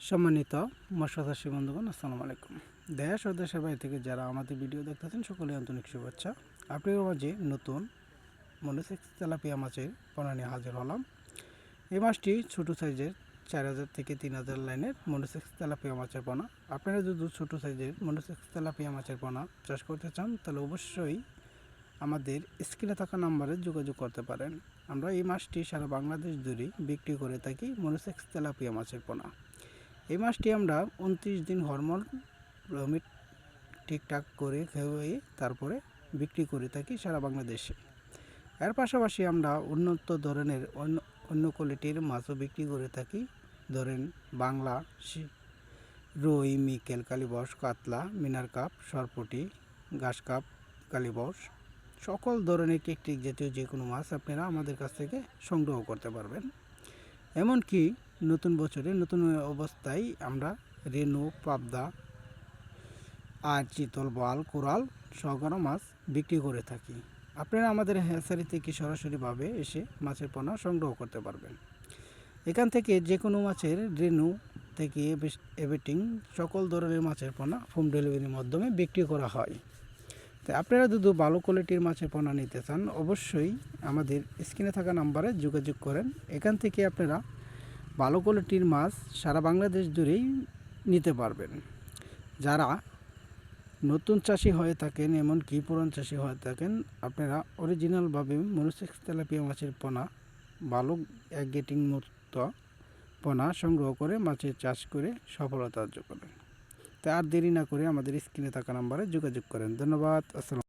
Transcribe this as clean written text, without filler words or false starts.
সম্মানিত মৎস্যচাষী বন্ধুগণ, আসসালামু আলাইকুম। দেশ ও দেশের বাইরে থেকে যারা আমাদের ভিডিও দেখতেছেন সকলে আন্তরিক শুভেচ্ছা। আপনাদের মাঝে নতুন মনোসেক্স তেলাপিয়া মাছের পোনা নিয়ে হাজির হলাম। এই মাছটি ছোট সাইজের 4000 থেকে 3000 লাইনের মনোসেক্স তেলাপিয়া মাছের পোনা। আপনারা যদি ছোট সাইজের মনোসেক্স তেলাপিয়া মাছের পোনা চাষ করতে চান তাহলে অবশ্যই আমাদের স্ক্রিনে থাকা নাম্বারে যোগাযোগ করতে পারেন। আমরা এই মাছটি সারা বাংলাদেশ জুড়ে বিক্রি করে থাকি মনোসেক্স তেলাপিয়া মাছের পোনা। এই মাছটি আমরা 29 দিন হরমোন ভ্রমিট ঠিকঠাক করে খেয়ে তারপরে বিক্রি করে থাকি সারা বাংলাদেশে। এর পাশাপাশি আমরা উন্নত ধরনের অন্য কোয়ালিটির মাছও বিক্রি করে থাকি। ধরেন বাংলা, রুই, মিকেল, কালীবস, কাতলা, মিনার কাপ, সরপুঁটি, ঘাস কাপ, কালীবস সকল ধরনের টিকটিক জাতীয় যে কোনো মাছ আপনারা আমাদের কাছ থেকে সংগ্রহ করতে পারবেন। এমনকি নতুন বছরে নতুন অবস্থায় আমরা রেনু, পাবদা আর চিতল, বোয়াল, কোরাল সহকারে মাছ বিক্রি করে থাকি। আপনারা আমাদের হ্যাচারি থেকে সরাসরিভাবে এসে মাছের পোনা সংগ্রহ করতে পারবেন। এখান থেকে যে কোনো মাছের রেনু থেকে এভরিথিং সকল ধরনের মাছের পোনা হোম ডেলিভারির মাধ্যমে বিক্রি করা হয়। তাই আপনারা যদি ভালো কোয়ালিটির মাছের পোনা নিতে চান অবশ্যই আমাদের স্ক্রিনে থাকা নাম্বারে যোগাযোগ করেন। এখান থেকে আপনারা ভালো কোয়ালিটির মাছ সারা বাংলাদেশ জুড়েই নিতে পারবেন। যারা নতুন চাষি হয়ে থাকেন, এমনকি পুরান চাষি হয়ে থাকেন, আপনারা অরিজিনালভাবে মনোসেক্স তেলাপিয়া মাছের পোনা ভালো গেটিং মুক্ত পোনা সংগ্রহ করে মাছের চাষ করে সফলতা অর্জন করেন। তাই আর দেরি না করে আমাদের স্ক্রিনে থাকা নাম্বারে যোগাযোগ করেন। ধন্যবাদ। আসসালাম।